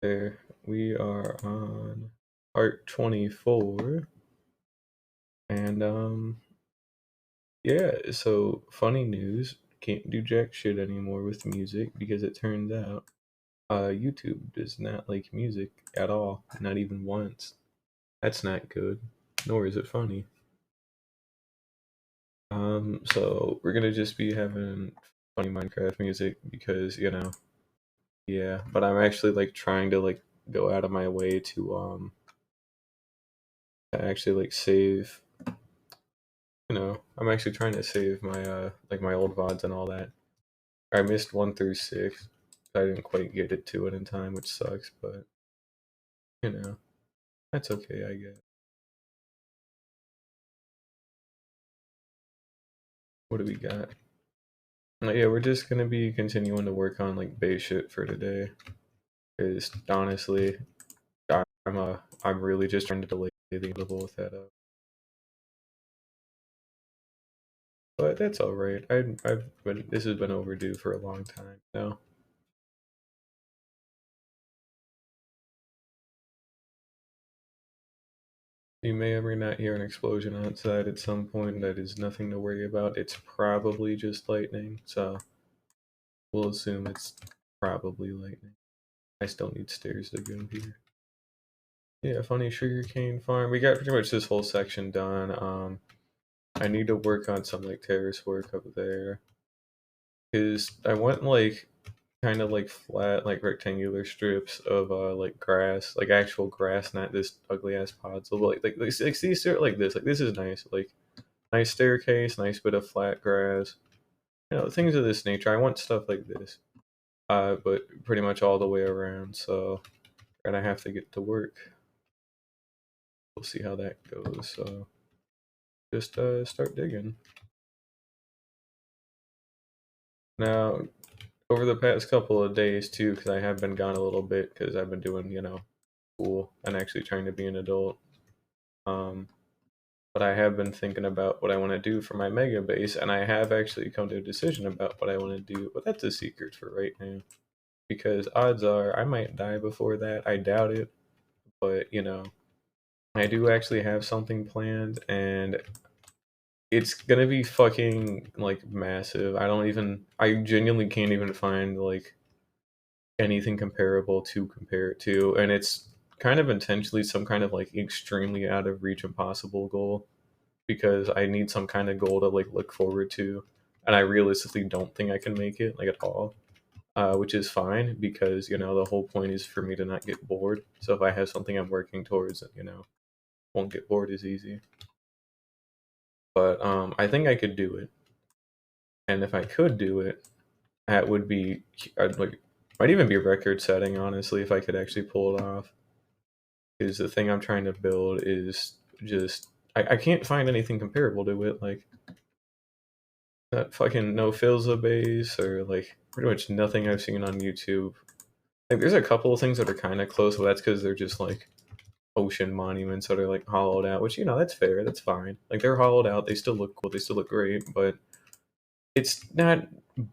There, we are on part 24, and yeah, so funny news, can't do jack shit anymore with music because it turns out YouTube does not like music at all, not even once. That's not good, nor is it funny. So we're gonna just be having funny Minecraft music because, yeah, but I'm actually like trying to like go out of my way to actually like save. I'm actually trying to save my like my old VODs and all that. I missed 1 through 6. I didn't quite get it to it in time, which sucks, but you know, that's okay, I guess. What do we got? Yeah, we're just gonna be continuing to work on like base shit for today. Cause honestly, I'm really just trying to delay the inevitable with that up. But that's all right. I've been this has been overdue for a long time now. You may or may not hear an explosion outside at some point. That is nothing to worry about. It's probably just lightning, so we'll assume it's probably lightning. I still need stairs to go here. Yeah, funny sugarcane farm. We got pretty much this whole section done. I need to work on some like terrace work up there. Cause I want like kind of like flat, like rectangular strips of like grass, like actual grass, not this ugly ass pods. So like these are like this. Like this is nice. Like nice staircase, nice bit of flat grass. Things of this nature. I want stuff like this. But pretty much all the way around. So we're gonna have to get to work. We'll see how that goes. So just start digging. Now, over the past couple of days too, because I have been gone a little bit because I've been doing, school and actually trying to be an adult. Um, but I have been thinking about what I want to do for my mega base, and I have actually come to a decision about what I want to do. But that's a secret for right now, because odds are I might die before that. I doubt it, but I do actually have something planned, and it's gonna be fucking like massive. I genuinely can't even find like anything comparable to compare it to, and it's kind of intentionally some kind of like extremely out of reach impossible goal because I need some kind of goal to like look forward to, and I realistically don't think I can make it like at all. Which is fine because the whole point is for me to not get bored. So if I have something I'm working towards, won't get bored as easy. But I think I could do it, and if I could do it, that would be like might even be record setting honestly if I could actually pull it off. Because the thing I'm trying to build is just I can't find anything comparable to it. Like that fucking no Filza base or like pretty much nothing I've seen on YouTube. Like there's a couple of things that are kind of close, but that's because they're just like ocean monuments that are like hollowed out, which that's fair, that's fine. Like they're hollowed out, they still look cool, they still look great, but it's not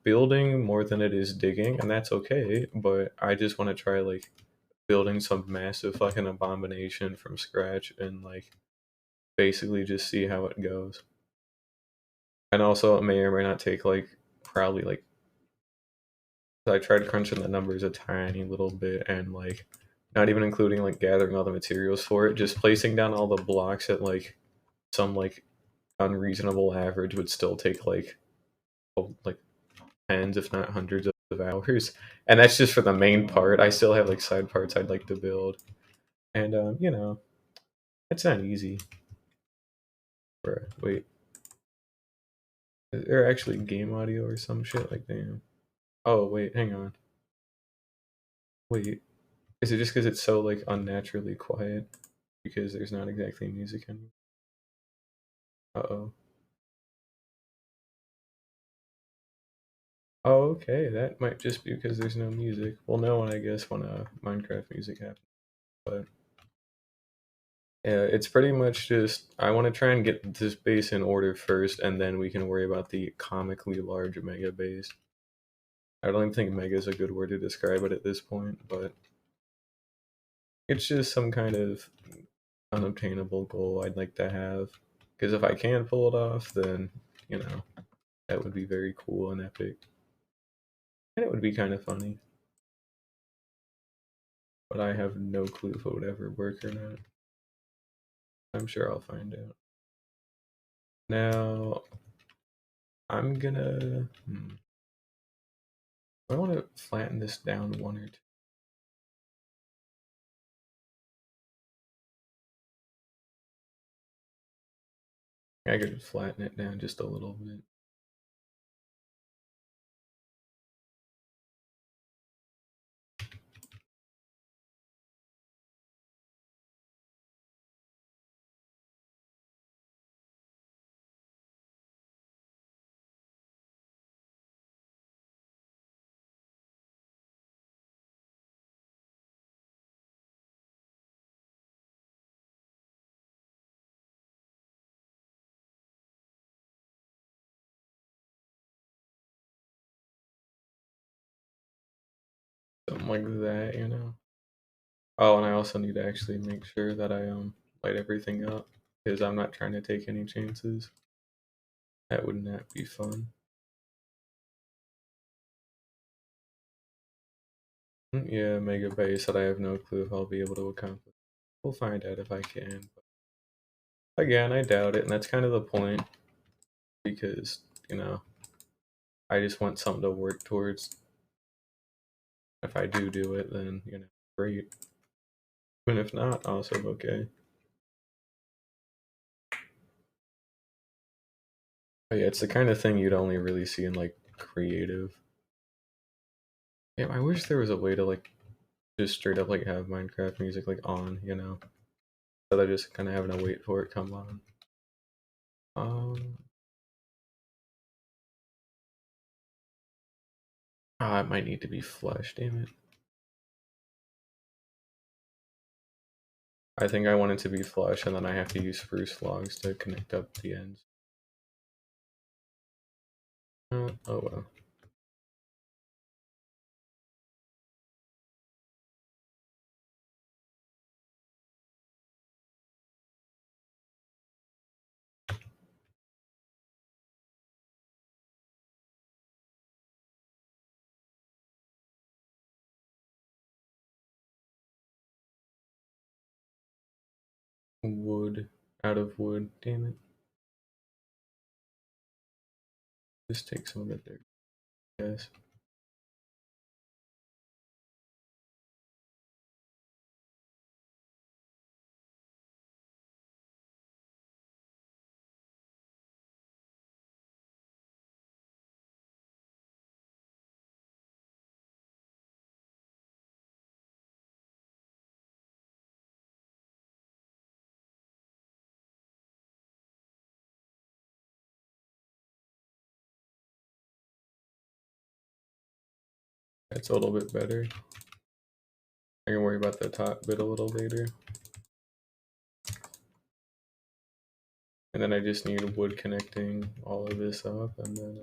building more than it is digging, and that's okay. But I just want to try like building some massive fucking abomination from scratch and like basically just see how it goes. And also, it may or may not take like probably like I tried crunching the numbers a tiny little bit and like not even including like gathering all the materials for it, just placing down all the blocks at like some like unreasonable average would still take like tens, if not hundreds of hours. And that's just for the main part. I still have like side parts I'd like to build, and it's not easy. Wait, is there actually game audio or some shit? Like, damn. Oh wait, hang on. Wait, is it just because it's so like unnaturally quiet? Because there's not exactly music in. Uh oh. Oh, okay. That might just be because there's no music. We'll know when I guess when Minecraft music happens. But yeah, it's pretty much just I want to try and get this base in order first, and then we can worry about the comically large mega base. I don't even think mega is a good word to describe it at this point, but It's just some kind of unobtainable goal I'd like to have. Because if I can pull it off, then, you know, that would be very cool and epic. And it would be kind of funny. But I have no clue if it would ever work or not. I'm sure I'll find out. Now, I'm gonna. I want to flatten this down one or two. I could flatten it down just a little bit. Something like that, you know. Oh, and I also need to actually make sure that I light everything up because I'm not trying to take any chances. That would not be fun. Yeah, Mega Base that I have no clue if I'll be able to accomplish. We'll find out if I can. But again, I doubt it, and that's kind of the point because, you know, I just want something to work towards. If I do it, then, you know, great. And if not, also okay. But yeah, it's the kind of thing you'd only really see in like creative. Yeah, I wish there was a way to like just straight up like have Minecraft music like on, you know, instead of just kind of having to wait for it come on. Um, it might need to be flesh. Damn it. I think I want it to be flesh, and then I have to use spruce logs to connect up the ends. Oh well. Wood out of wood. Damn it. Just take some of it there, guys. That's a little bit better. I can worry about the top bit a little later. And then I just need wood connecting all of this up, and then,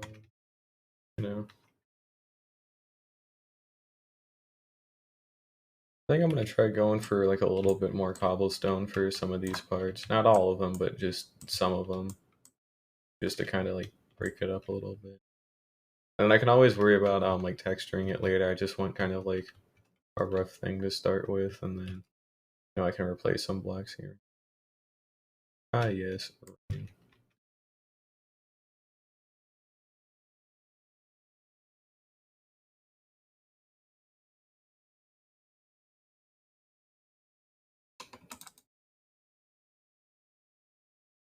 you know. I think I'm gonna try going for like a little bit more cobblestone for some of these parts. Not all of them, but just some of them, just to kind of like break it up a little bit. And I can always worry about like texturing it later. I just want kind of like a rough thing to start with, and then, you know, I can replace some blocks here. Ah, yes.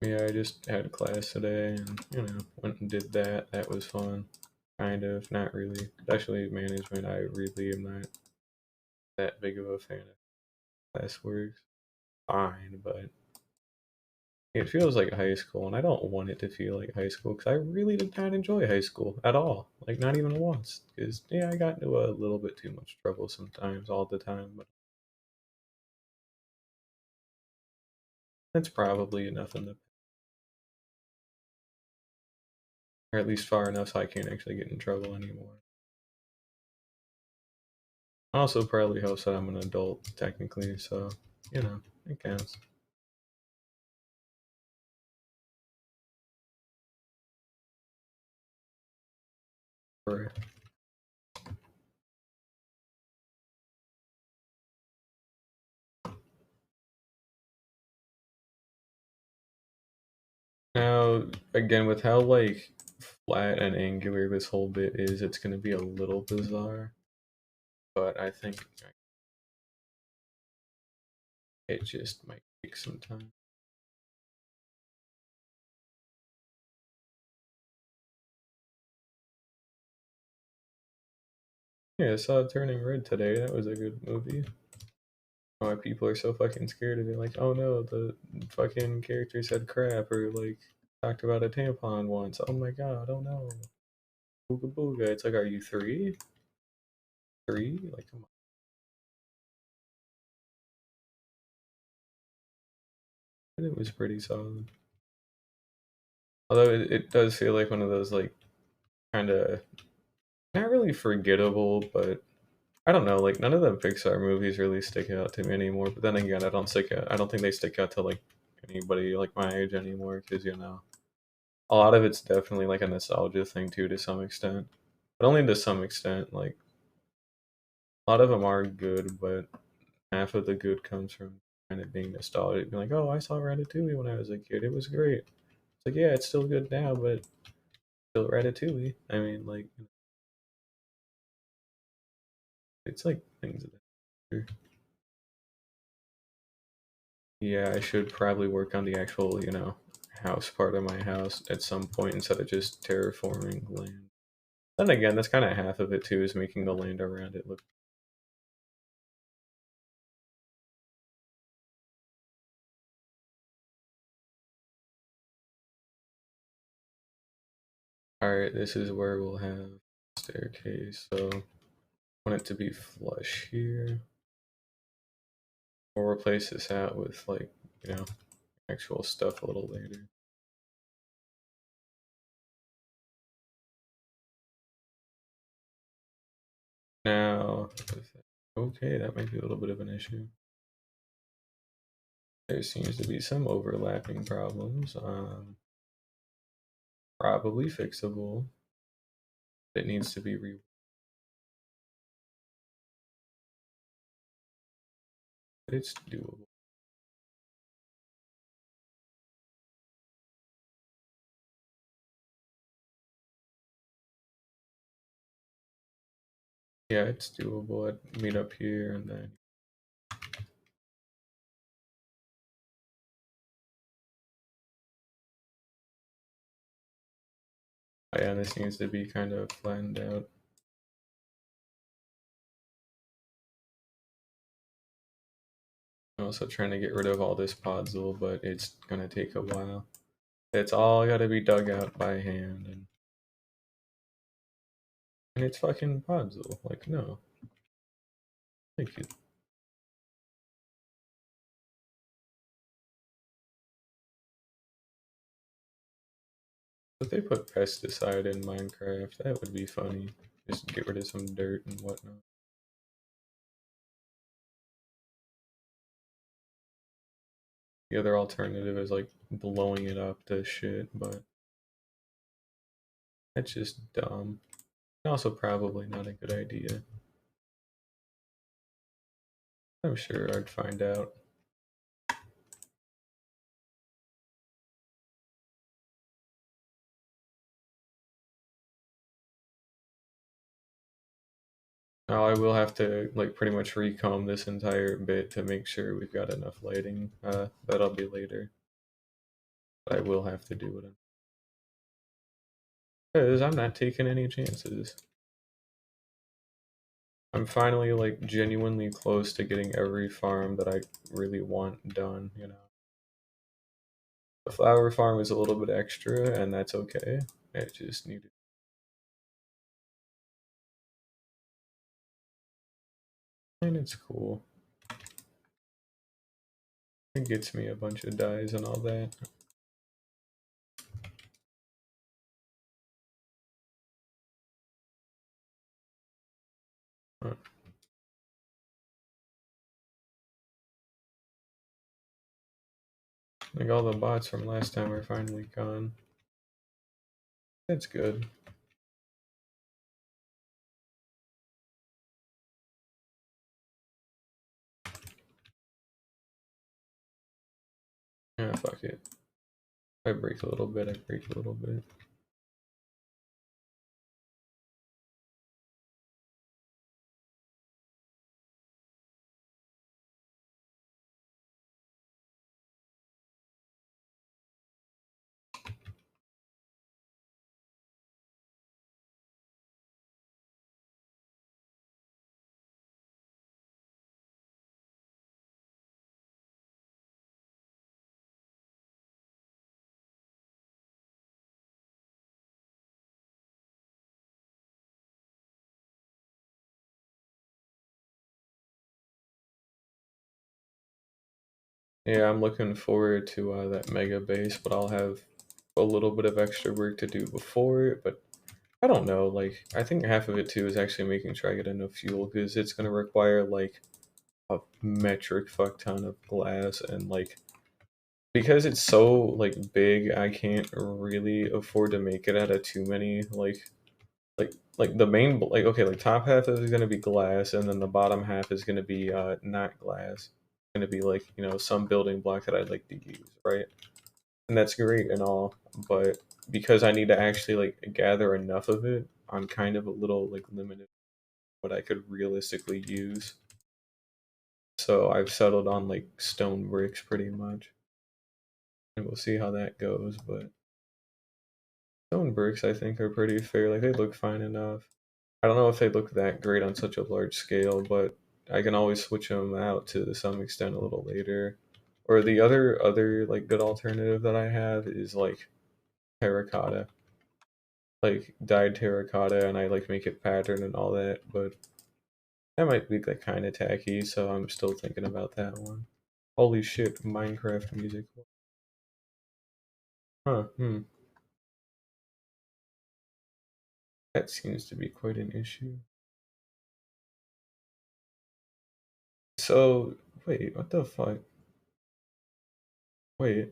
Yeah, I just had class today, and, you know, went and did that. That was fun. Kind of, not really. Especially management, I really am not that big of a fan of classwork. Fine, but it feels like high school, and I don't want it to feel like high school because I really did not enjoy high school at all. Like, not even once. Because, yeah, I got into a little bit too much trouble sometimes, all the time, but that's probably enough in the, or at least far enough so I can't actually get in trouble anymore. Also, probably helps that I'm an adult technically, so you know it counts. Right. Now, again, with how like flat and angular this whole bit is, it's gonna be a little bizarre, but I think it just might take some time. Yeah, I saw Turning Red today. That was a good movie. Why people are so fucking scared of it? Like, oh no, the fucking character said crap or like talked about a tampon once. Oh my god, oh no. Booga booga. It's like, are you three? Three? Like, come on. And it was pretty solid. Although it does feel like one of those like kind of not really forgettable, but I don't know. Like none of the Pixar movies really stick out to me anymore. But then again, I don't think they stick out to like anybody like my age anymore because you know a lot of it's definitely like a nostalgia thing too to some extent, but only to some extent. Like a lot of them are good, but half of the good comes from kind of being nostalgic. Being like, oh, I saw Ratatouille when I was a kid. It was great. It's like, yeah, it's still good now, but still Ratatouille. I mean, like, it's like things of that nature. Yeah, I should probably work on the actual, you know, house part of my house at some point instead of just terraforming land. Then again, that's kind of half of it too, is making the land around it look. Alright, this is where we'll have staircase, so I want it to be flush here. We'll replace this out with like, you know, actual stuff a little later. Now, okay, that might be a little bit of an issue. There seems to be some overlapping problems. Probably fixable. It needs to be it's doable. Yeah, it's doable. I'd meet up here and then. Oh, yeah, this needs to be kind of flattened out. I'm also trying to get rid of all this podzol, but it's gonna take a while. It's all gotta be dug out by hand, and it's fucking podzol. Like, no. Thank you. If they put pesticide in Minecraft, that would be funny. Just get rid of some dirt and whatnot. The other alternative is like blowing it up to shit, but that's just dumb. Also, probably not a good idea. I'm sure I'd find out. Now I will have to like pretty much recomb this entire bit to make sure we've got enough lighting. That'll be later. But I will have to do it. Because I'm not taking any chances. I'm finally like genuinely close to getting every farm that I really want done, you know. The flower farm is a little bit extra and that's okay. It just needed and it's cool. It gets me a bunch of dyes and all that. Huh. Like all the bots from last time are finally gone. That's good. Yeah, fuck it. I break a little bit, I break a little bit. Yeah, I'm looking forward to that mega base, but I'll have a little bit of extra work to do before it. But I don't know, like, I think half of it too is actually making sure I get enough fuel because it's going to require like a metric fuck ton of glass and like because it's so like big, I can't really afford to make it out of too many like the main like okay like top half is going to be glass and then the bottom half is going to be not glass. It's going to be like some building block that I'd like to use, right? And that's great and all, but because I need to actually like gather enough of it, I'm kind of a little like limited what I could realistically use. So I've settled on like stone bricks pretty much, and we'll see how that goes. But stone bricks I think are pretty fair. Like they look fine enough. I don't know if they look that great on such a large scale, but I can always switch them out to some extent a little later. Or the other like good alternative that I have is like terracotta, like dyed terracotta, and I like make it pattern and all that. But that might be like kind of tacky, so I'm still thinking about that one. Holy shit, Minecraft music. Huh, that seems to be quite an issue. So, wait, what the fuck? Wait,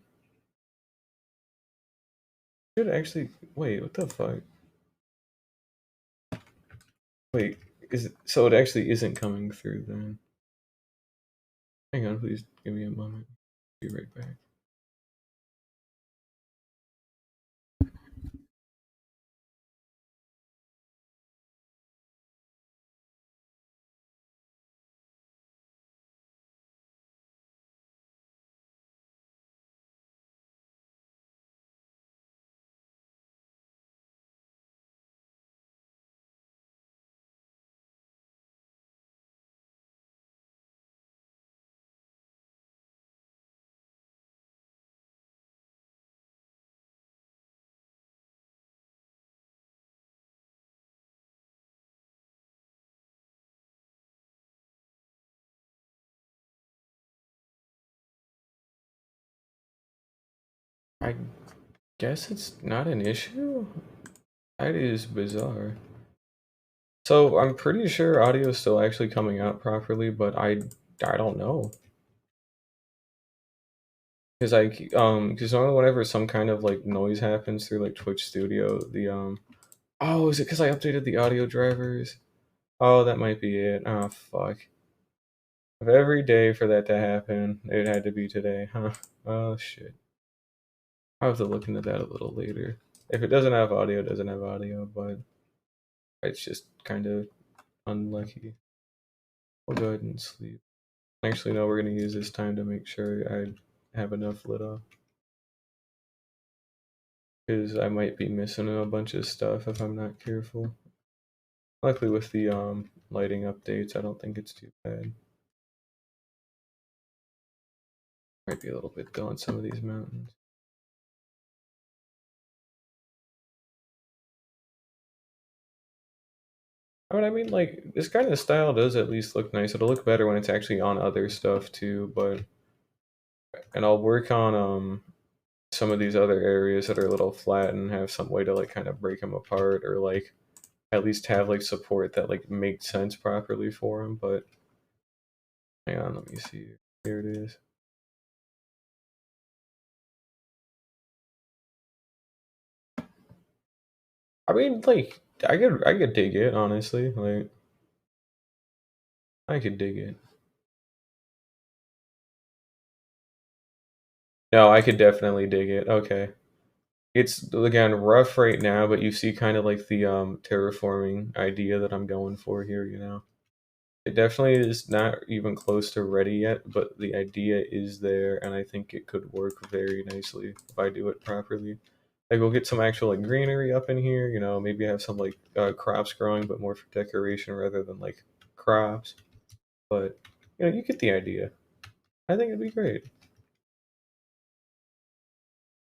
should actually, wait, what the fuck? Wait, so it actually isn't coming through then? Hang on, please give me a moment. Be right back. I guess it's not an issue? That is bizarre. So I'm pretty sure audio is still actually coming out properly, but I don't know. Because because normally whenever some kind of like noise happens through like Twitch Studio, oh, is it because I updated the audio drivers? Oh, that might be it. Oh, fuck. If every day for that to happen, it had to be today, huh? Oh, shit. I'll have to look into that a little later. If it doesn't have audio, it doesn't have audio, but it's just kind of unlucky. We'll go ahead and sleep. Actually, no, we're going to use this time to make sure I have enough lit up. Because I might be missing a bunch of stuff if I'm not careful. Luckily with the lighting updates, I don't think it's too bad. Might be a little bit though on some of these mountains. I mean, like, this kind of style does at least look nice. It'll look better when it's actually on other stuff too, but... And I'll work on some of these other areas that are a little flat and have some way to, like, kind of break them apart or, like, at least have, like, support that, like, makes sense properly for them, but... Hang on, let me see. Here it is. I mean, like, I could dig it, honestly. Like, I could dig it. No, I could definitely dig it. Okay. It's again rough right now, but you see kind of like the terraforming idea that I'm going for here, you know. It definitely is not even close to ready yet, but the idea is there, and I think it could work very nicely if I do it properly. Like we'll get some actual like greenery up in here, you know, maybe have some like crops growing, but more for decoration rather than like crops. But you know, you get the idea. I think it'd be great.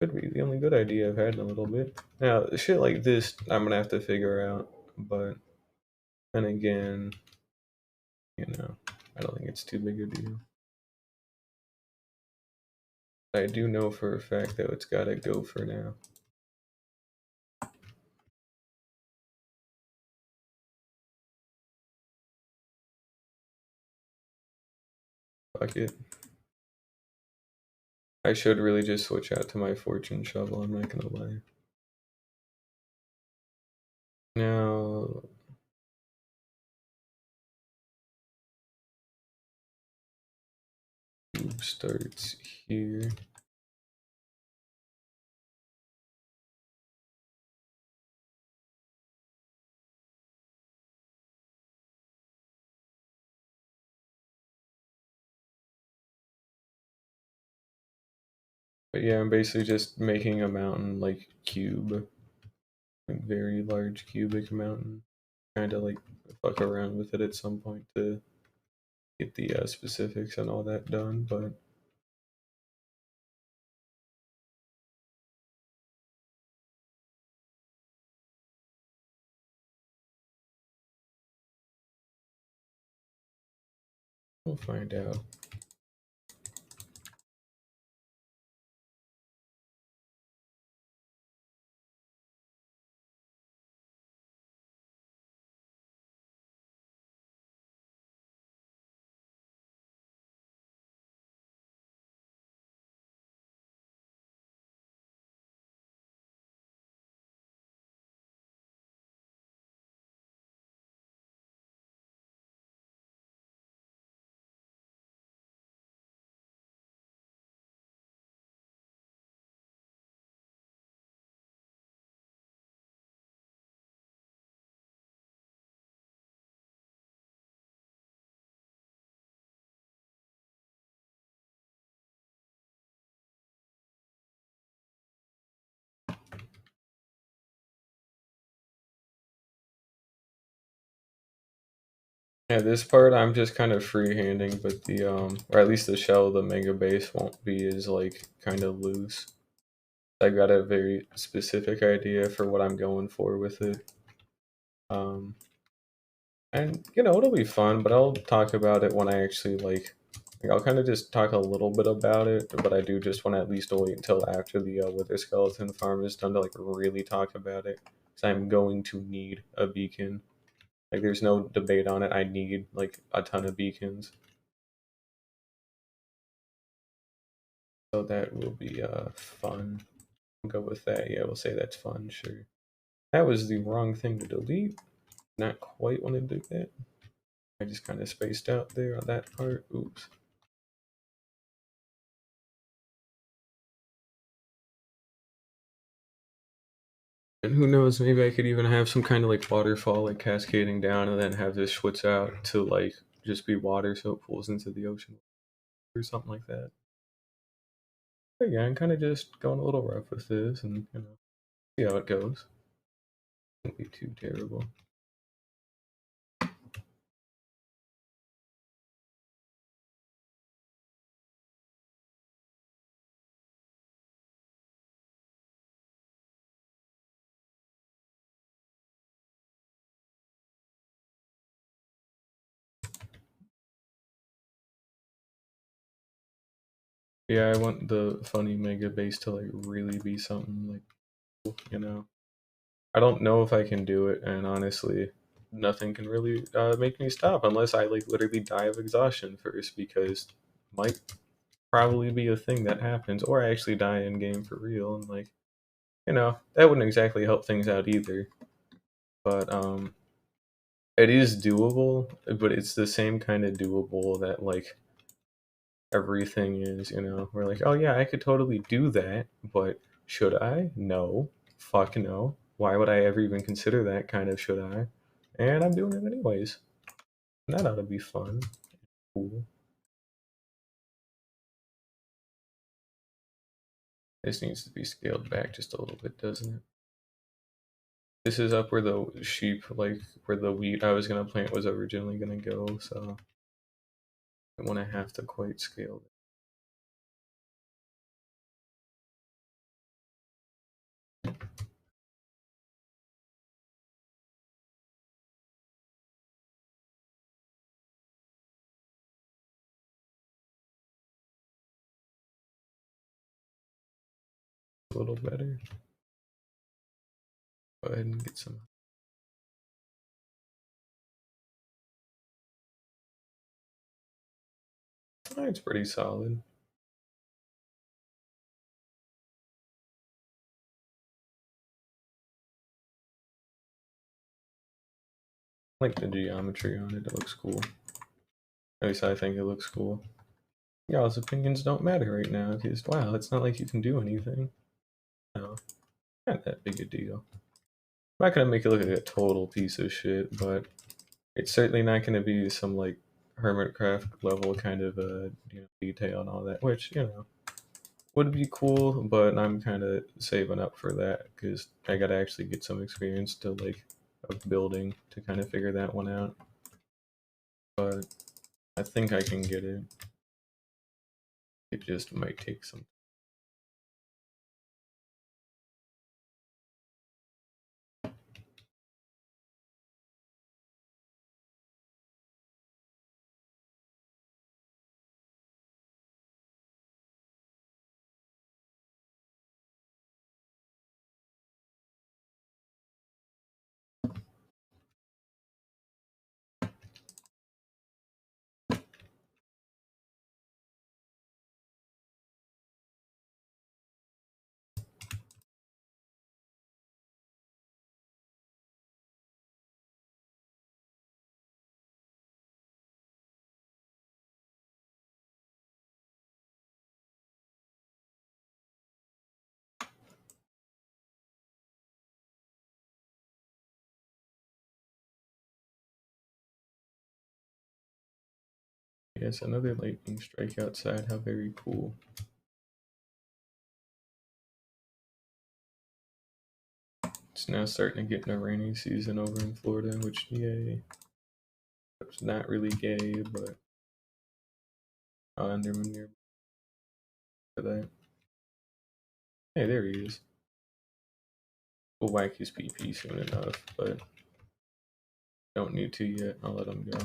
Could be the only good idea I've had in a little bit. Now, shit like this, I'm gonna have to figure out. But then again, you know, I don't think it's too big a deal. I do know for a fact that it's gotta go for now. Fuck it. I should really just switch out to my fortune shovel, I'm not gonna lie. Now, tube starts here. But yeah, I'm basically just making a mountain like cube, like very large cubic mountain. Kind of like fuck around with it at some point to get the specifics and all that done, but we'll find out. Yeah, this part I'm just kind of freehanding, but the or at least the shell of the mega base won't be as like kind of loose. I got a very specific idea for what I'm going for with it. Um, and you know it'll be fun, but I'll talk about it when I actually like I'll kind of just talk a little bit about it, but I do just want to at least wait until after the Wither Skeleton farm is done to like really talk about it. Because I'm going to need a beacon. Like there's no debate on it. I need like a ton of beacons. So that will be fun. We'll go with that. Yeah, we'll say that's fun, sure. That was the wrong thing to delete. Not quite want to do that. I just kind of spaced out there on that part. Oops. And who knows, maybe I could even have some kind of like waterfall like cascading down and then have this schwitz out to like just be water so it pulls into the ocean or something like that. But yeah, I'm kind of just going a little rough with this and you know, see how it goes. Won't be too terrible. Yeah, I want the funny mega base to like really be something like cool, you know. I don't know if I can do it, and honestly, nothing can really make me stop unless I like literally die of exhaustion first, because might probably be a thing that happens, or I actually die in game for real, and like you know that wouldn't exactly help things out either. but it is doable, but it's the same kind of doable that like everything is, you know. We're like, oh yeah, I could totally do that, but should I? No. Fuck no. Why would I ever even consider that kind of should I? And I'm doing it anyways. And that ought to be fun. Cool. This needs to be scaled back just a little bit, doesn't it? This is up where the sheep, like where the wheat I was gonna plant was originally gonna go, so I want to have to quite scale it a little better. Go ahead and get some. Oh, it's pretty solid. I like the geometry on it. It looks cool. At least I think it looks cool. Y'all's opinions don't matter right now because wow, it's not like you can do anything. No, not that big a deal. I'm not gonna make it look like a total piece of shit, but it's certainly not gonna be some like Hermitcraft level kind of detail and all that, which would be cool. But I'm kind of saving up for that because I gotta actually get some experience to like of building to kind of figure that one out. But I think I can get it. It just might take some. Yes, another lightning strike outside. How very cool. It's now starting to get in a rainy season over in Florida, which, yay. It's not really gay, but Enderman near for that. Hey, there he is. We'll whack his PP soon enough, but don't need to yet. I'll let him go.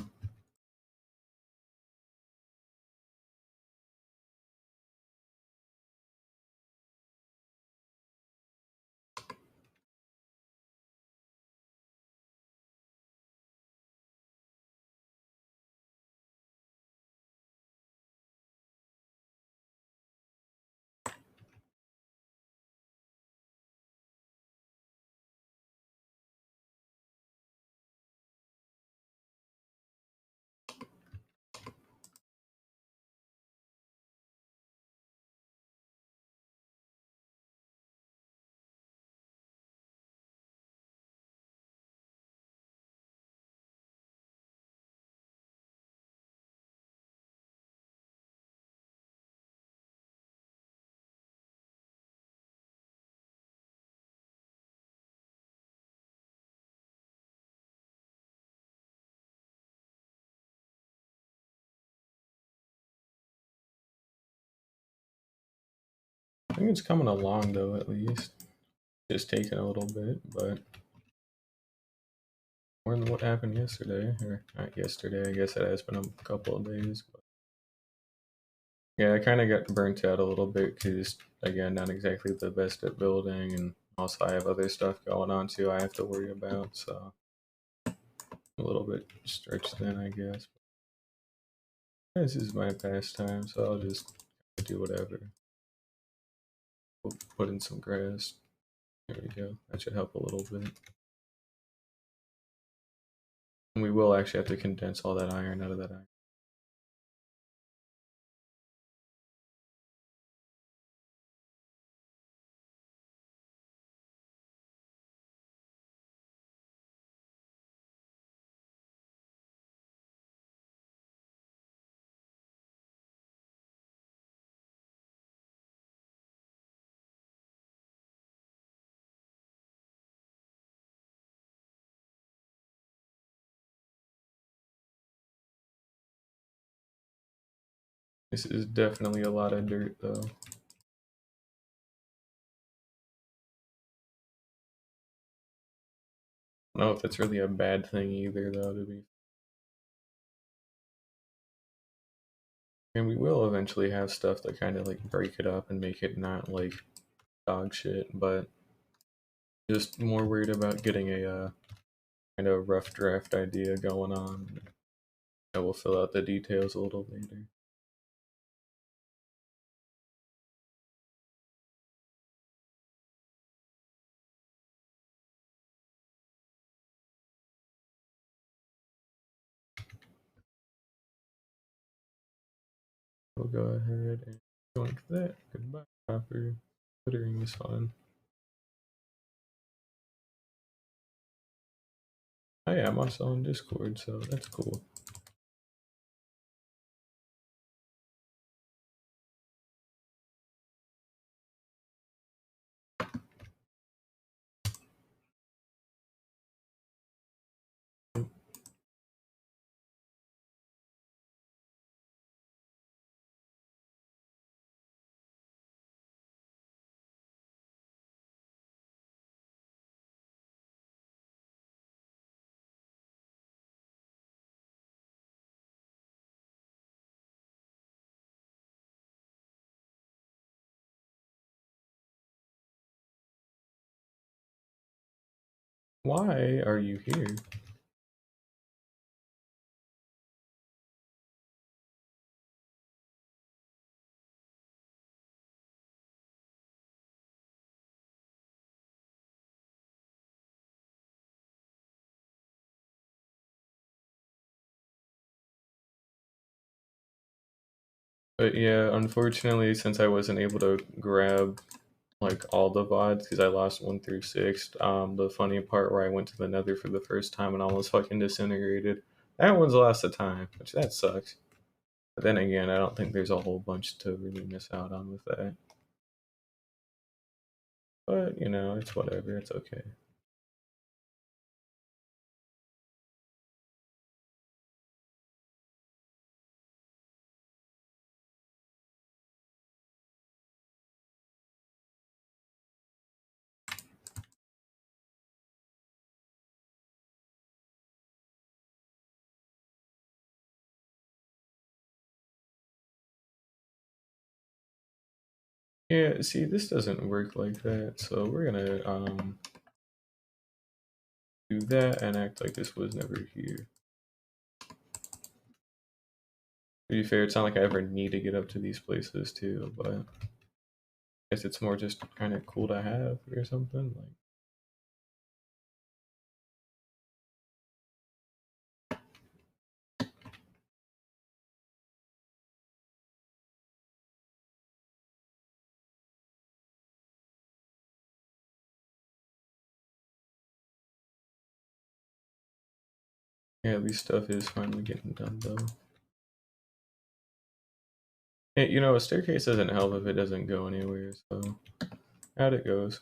I think it's coming along though, at least. Just taking a little bit, but more than what happened yesterday, or not yesterday. I guess it has been a couple of days. But yeah, I kind of got burnt out a little bit because, again, not exactly the best at building, and also I have other stuff going on too I have to worry about, so a little bit stretched thin, I guess. This is my pastime, so I'll just do whatever. We'll put in some grass. There we go. That should help a little bit. And we will actually have to condense all that iron out of that iron. This is definitely a lot of dirt though. I don't know if that's really a bad thing either though, to be. And we will eventually have stuff that kind of like break it up and make it not like dog shit, but just more worried about getting a kind of rough draft idea going on. I will fill out the details a little later. We'll go ahead and join that. Goodbye, Copper. Twittering is fun. Oh yeah, I'm also on Discord, so that's cool. Why are you here? But yeah, unfortunately, since I wasn't able to grab like all the VODs because I lost 1 through 6, the funny part where I went to the Nether for the first time and almost fucking disintegrated, that one's lost of time, which that sucks. But then again, I don't think there's a whole bunch to really miss out on with that. But you know, it's whatever. It's okay. Yeah, see, this doesn't work like that, so we're gonna do that and act like this was never here. To be fair, it's not like I ever need to get up to these places too, but I guess it's more just kind of cool to have or something. Like, yeah, at least stuff is finally getting done though. Hey, you know, a staircase doesn't help if it doesn't go anywhere, so out it goes.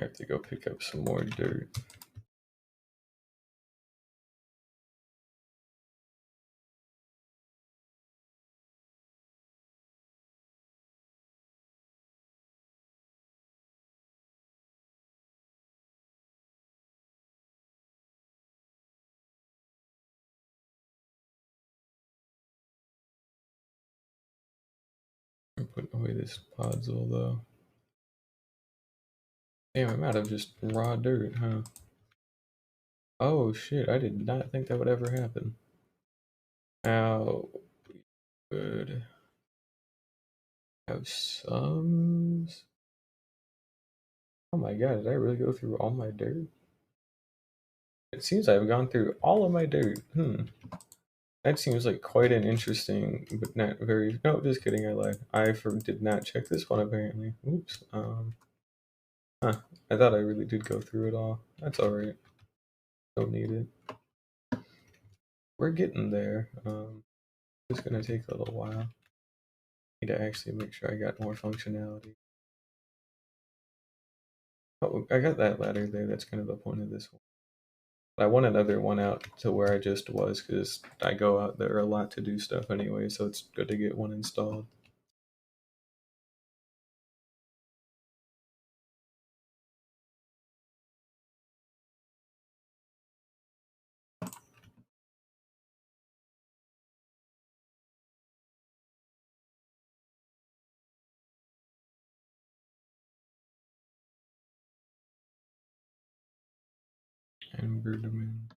I have to go pick up some more dirt. Put away this podzol though. Damn, I'm out of just raw dirt, huh? Oh shit, I did not think that would ever happen. Now, good. Have some. Oh my god, did I really go through all my dirt? It seems I've gone through all of my dirt. That seems like quite an interesting, but not very. No, just kidding. I lied. Did not check this one apparently. Oops. Huh. I thought I really did go through it all. That's all right. Don't need it. We're getting there. It's gonna take a little while. Need to actually make sure I got more functionality. Oh, I got that ladder there. That's kind of the point of this one. I want another one out to where I just was because I go out there a lot to do stuff anyway, so it's good to get one installed. Emberman.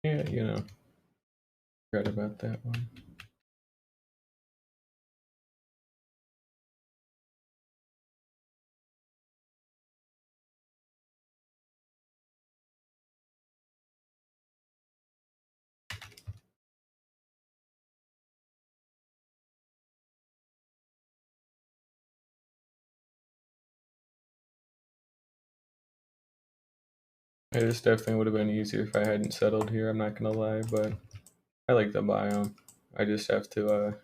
Yeah, forgot about that one. Yeah, this definitely would have been easier if I hadn't settled here, I'm not gonna lie, but I like the biome. I just have to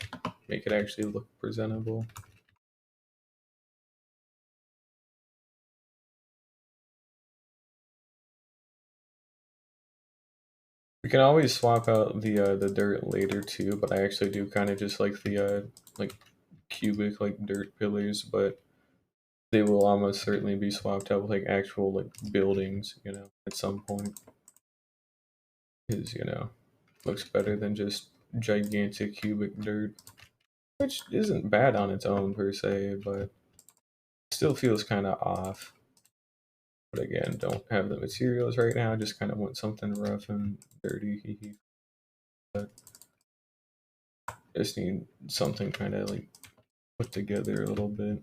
make it actually look presentable. We can always swap out the dirt later too, but I actually do kind of just like the like cubic like dirt pillars, but they will almost certainly be swapped out with like actual like buildings, at some point. Because looks better than just gigantic cubic dirt, which isn't bad on its own per se, but still feels kind of off. But again, don't have the materials right now. Just kind of want something rough and dirty. But just need something kind of like put together a little bit.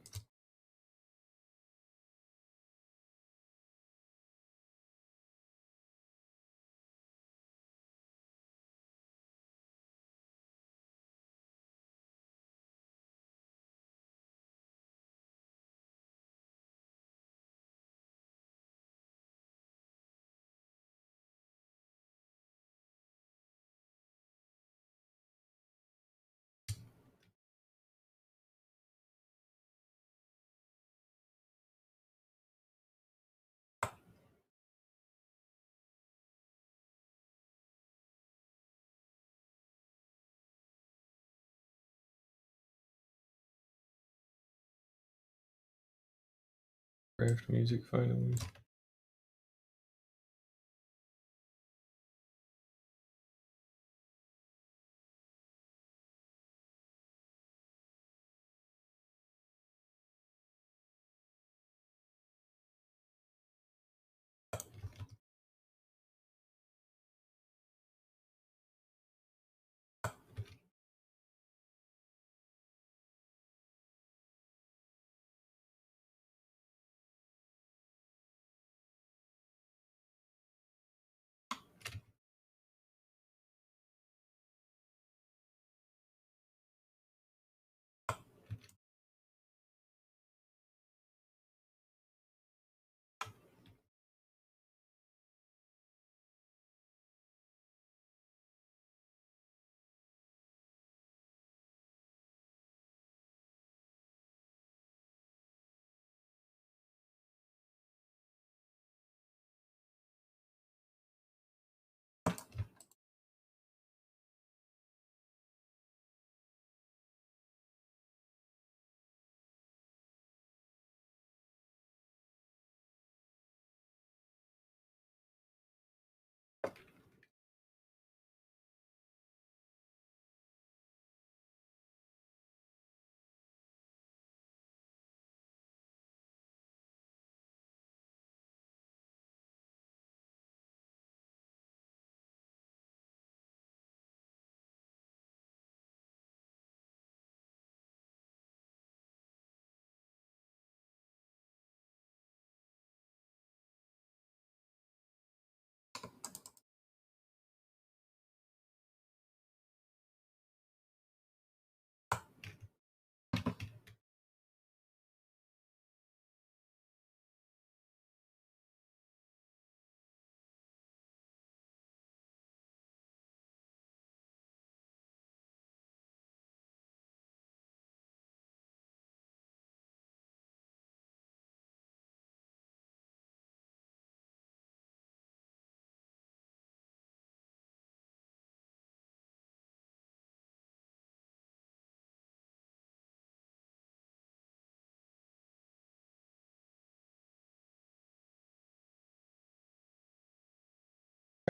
Craft music finally.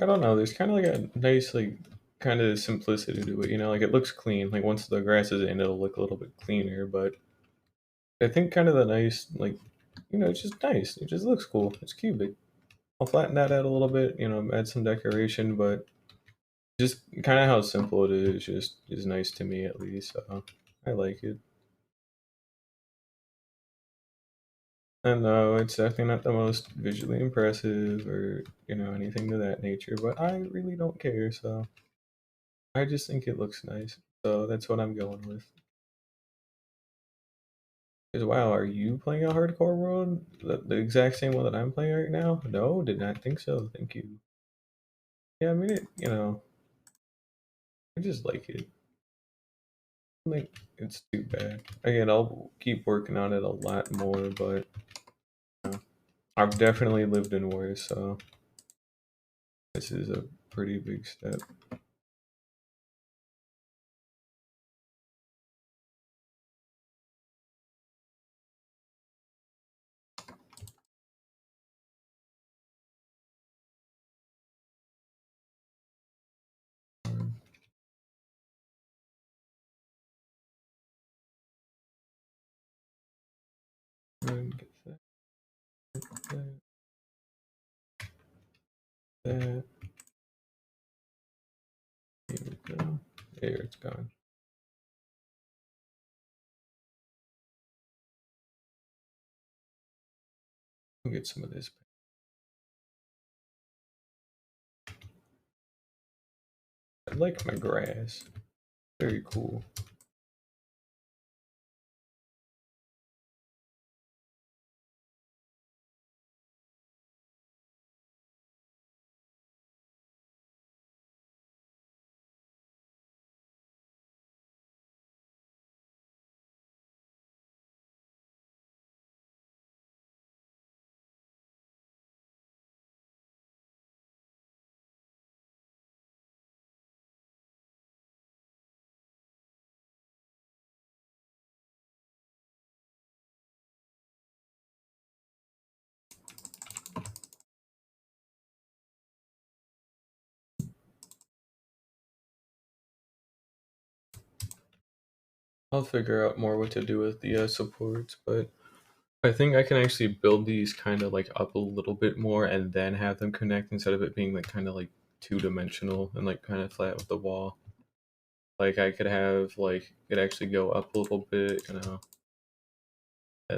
I don't know. There's kind of like a nice like kind of simplicity to it. You know, like it looks clean. Like once the grass is in, it'll look a little bit cleaner. But I think kind of the nice like it's just nice. It just looks cool. It's cubic. I'll flatten that out a little bit. Add some decoration, but just kind of how simple it is just is nice to me at least. So I like it. And no, it's definitely not the most visually impressive or anything to that nature, but I really don't care. So I just think it looks nice. So that's what I'm going with. Because wow, are you playing a hardcore world? The exact same one that I'm playing right now? No, did not think so. Thank you. Yeah, I mean I just like it. I think it's too bad. Again, I'll keep working on it a lot more, but I've definitely lived in worse, so this is a pretty big step. And get that, that. Here we go. There, it's gone. We'll get some of this. I like my grass. Very cool. I'll figure out more what to do with the supports, but I think I can actually build these kind of like up a little bit more and then have them connect instead of it being like kind of like two-dimensional and like kind of flat with the wall. Like I could have like it actually go up a little bit, and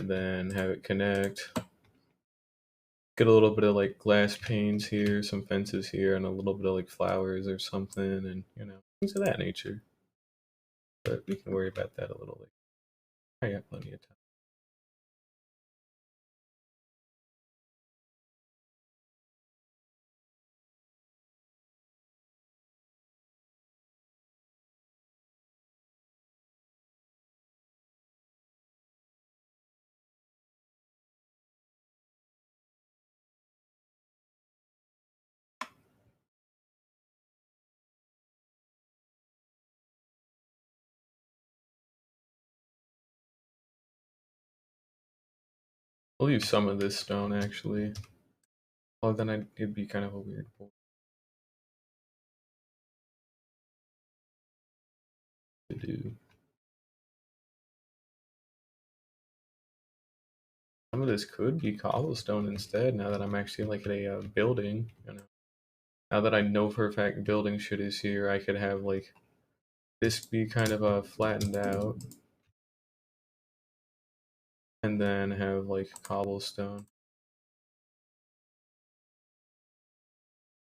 then have it connect. Get a little bit of like glass panes here, some fences here, and a little bit of like flowers or something, and things of that nature. But we can worry about that a little later. I got plenty of time. I'll leave some of this stone actually. Oh, then it'd be kind of a weird board to do. Some of this could be cobblestone instead. Now that I'm actually like at a building, Now that I know for a fact building shit is here, I could have like this be kind of flattened out, and then have like cobblestone.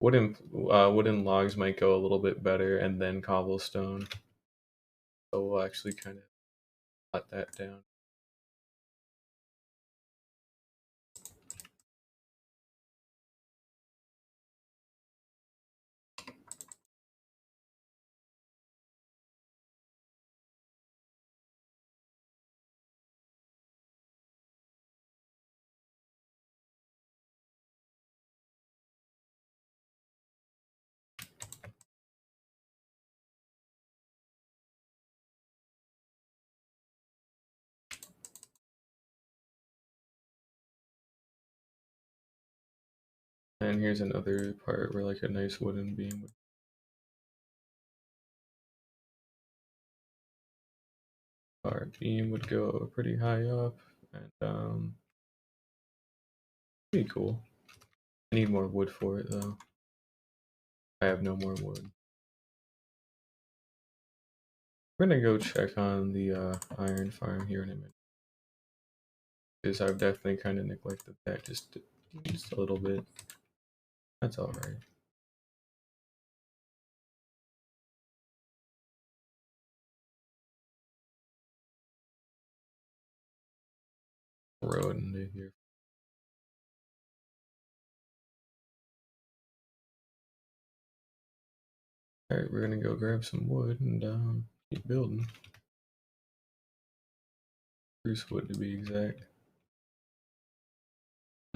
Wooden logs might go a little bit better, and then cobblestone. So we'll actually kind of let that down. And here's another part where like a nice wooden beam would. Our beam would go pretty high up, and pretty cool. I need more wood for it though. I have no more wood. We're gonna go check on the iron farm here in a minute, because I've definitely kind of neglected that just a little bit. That's all right. Road into here. All right, we're gonna go grab some wood and keep building. Spruce wood to be exact.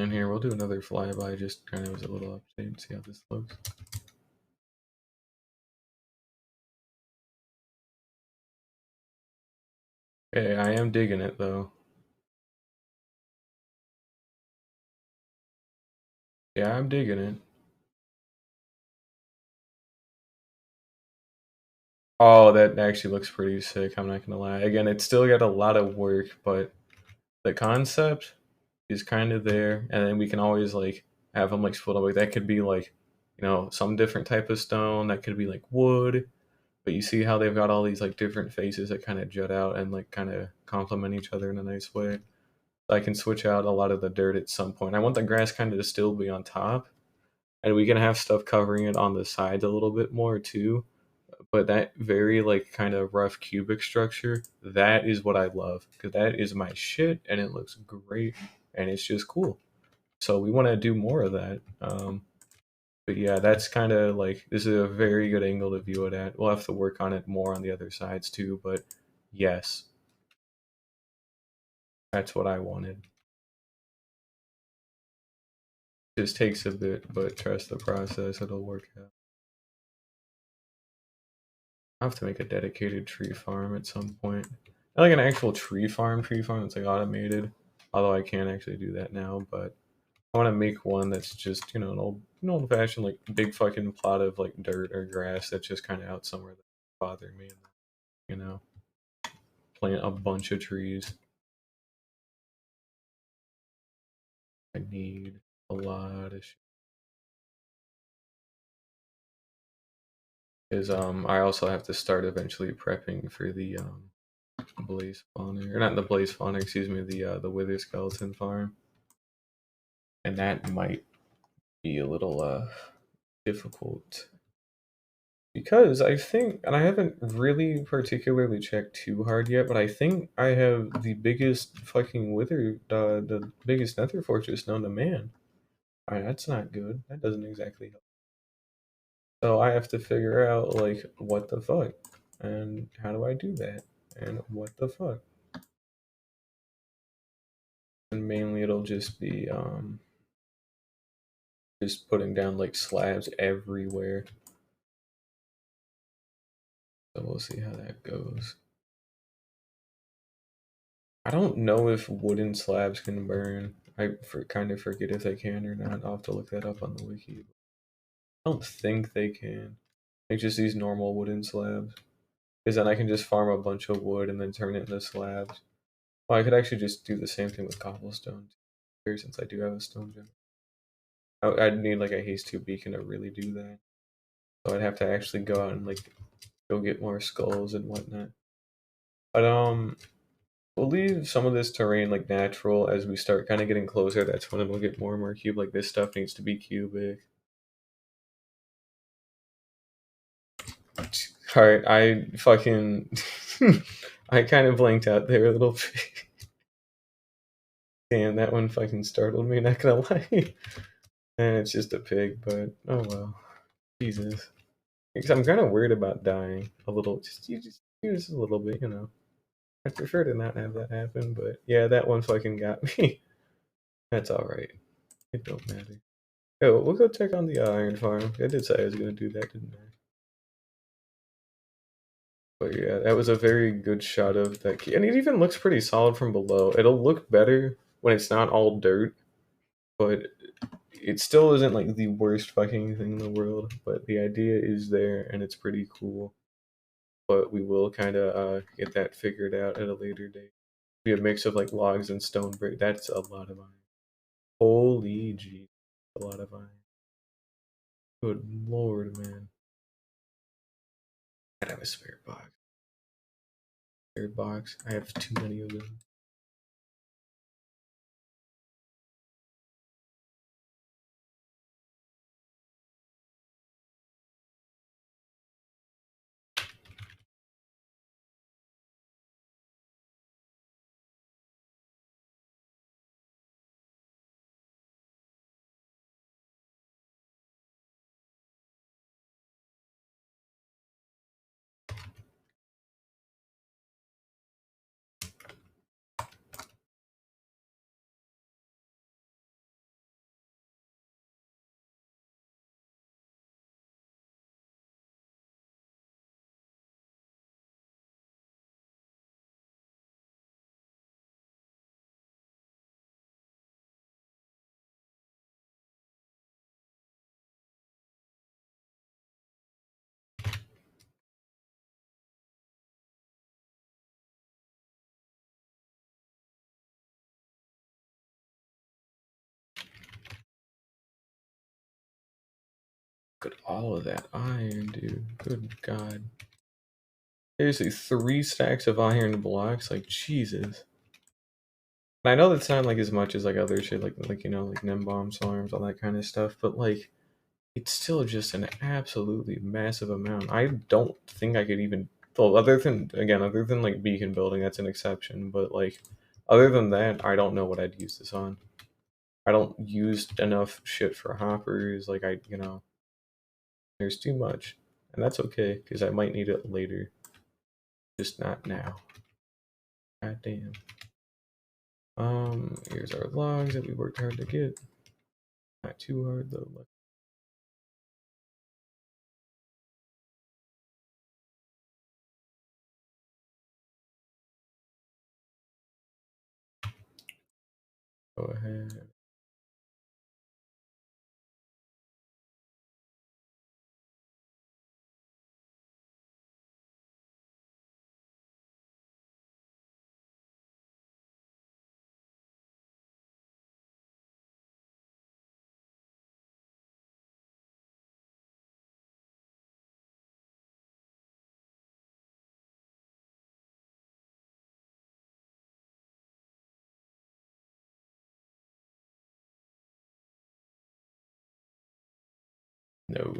And here we'll do another flyby, just kind of as a little update, see how this looks. Okay, I am digging it though. Yeah, I'm digging it. Oh, that actually looks pretty sick, I'm not gonna lie. Again, it's still got a lot of work, but the concept is kind of there, and then we can always like have them like split up. Like that could be like, some different type of stone. That could be like wood. But you see how they've got all these like different faces that kind of jut out and like kind of complement each other in a nice way. I can switch out a lot of the dirt at some point. I want the grass kind of to still be on top, and we can have stuff covering it on the sides a little bit more too. But that very like kind of rough cubic structure, that is what I love, because that is my shit and it looks great and it's just cool. So we want to do more of that. But yeah, that's kind of like, this is a very good angle to view it at. We'll have to work on it more on the other sides too, but yes, that's what I wanted. Just takes a bit, but trust the process, it'll work out. I have to make a dedicated tree farm at some point. Not like an actual tree farm that's like automated. Although I can actually do that now, but I want to make one that's just an old fashioned like big fucking plot of like dirt or grass that's just kind of out somewhere that bother me. You know, plant a bunch of trees. I need a lot of shit. Is I also have to start eventually prepping for the blaze spawner, or not the blaze spawner, excuse me, the wither skeleton farm, and that might be a little difficult because I think, and I haven't really particularly checked too hard yet, but I think I have the biggest fucking wither, the biggest nether fortress known to man. Alright, that's not good. That doesn't exactly help. So I have to figure out like what the fuck, and how do I do that, and what the fuck. And mainly it'll just be just putting down like slabs everywhere. So we'll see how that goes. I don't know if wooden slabs can burn. Kind of forget if they can or not. I'll have to look that up on the wiki. I don't think they can. Like just these normal wooden slabs. Because then I can just farm a bunch of wood and then turn it into slabs. Well, I could actually just do the same thing with cobblestone here, since I do have a stone gem. I'd need like a haste 2 beacon to really do that. So I'd have to actually go out and like go get more skulls and whatnot. But we'll leave some of this terrain like natural as we start kind of getting closer. That's when it'll get more and more cube. Like this stuff needs to be cubic. All right, I fucking I kind of blanked out there a little bit. Damn, that one fucking startled me. Not gonna lie. And it's just a pig, but oh well. Jesus. Because I'm kind of worried about dying a little. Just a little bit, you know. I prefer to not have that happen, but yeah, that one fucking got me. That's all right. It don't matter. Oh, we'll go check on the iron farm. I did say I was gonna do that, didn't I? But yeah, that was a very good shot of that key. And it even looks pretty solid from below. It'll look better when it's not all dirt. but it still isn't like the worst fucking thing in the world. But the idea is there, and it's pretty cool. But we will kind of get that figured out at a later date. Be a mix of like logs and stone brick. That's a lot of iron. Holy gee, a lot of iron. Good lord, man. I have a spare box. Spare box. I have too many of them. Look at all of that iron, dude. Good god. Seriously, 3 stacks of iron blocks? Like, Jesus. And I know that's not like as much as like other shit, like you know, like nim bombs, arms, all that kind of stuff, but like it's still just an absolutely massive amount. I don't think I could even, well, other than like beacon building, that's an exception, but like other than that, I don't know what I'd use this on. I don't use enough shit for hoppers. Like there's too much, and that's okay because I might need it later, just not now. God damn. Here's our logs that we worked hard to get. Not too hard though. Go ahead. No.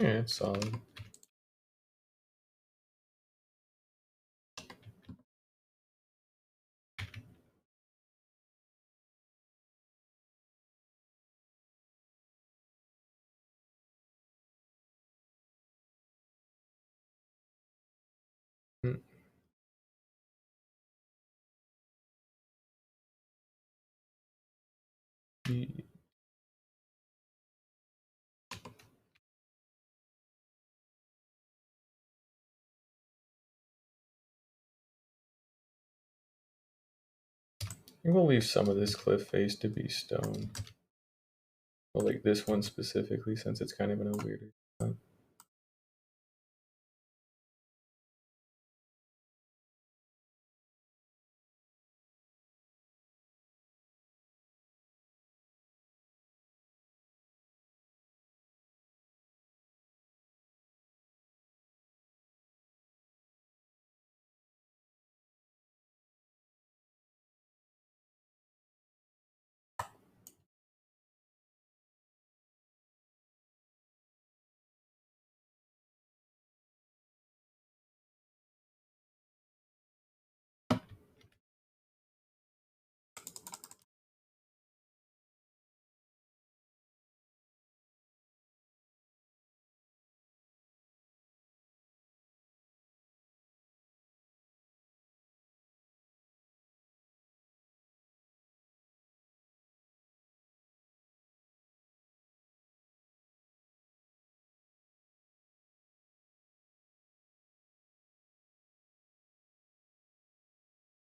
Yeah, it's solid. Mm. Ye- We'll leave some of this cliff face to be stone. Well, like this one specifically, since it's kind of in a weirder spot.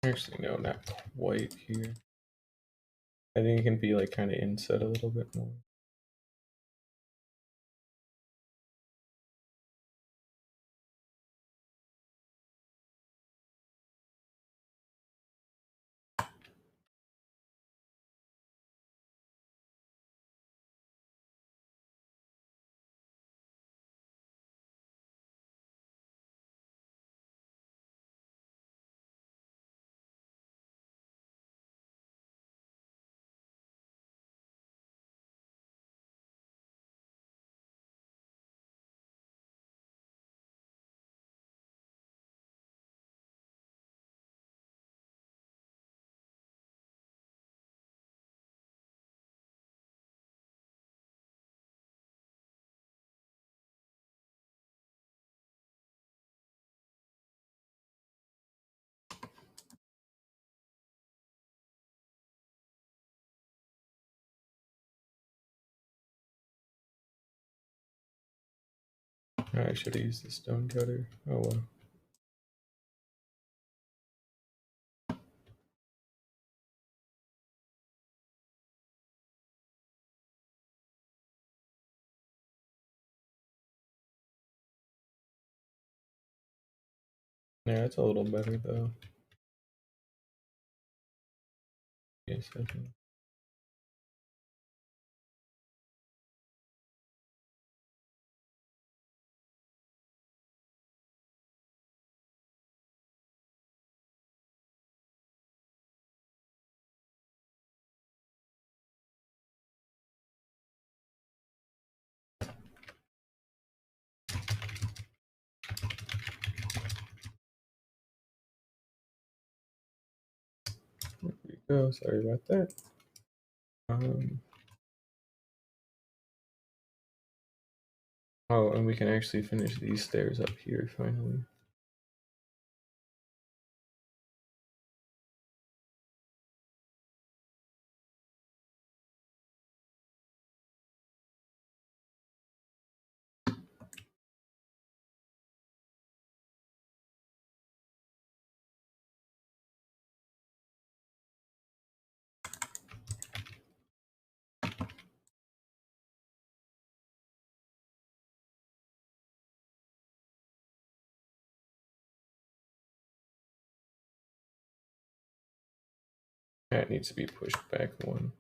Actually, no, not quite here. I think it can be like kind of inset a little bit more. I should have used the stone cutter. Oh well. Yeah, it's a little better though. Yes, I think. There we go. Sorry about that. Um, oh, and we can actually finish these stairs up here finally. That needs to be pushed back one.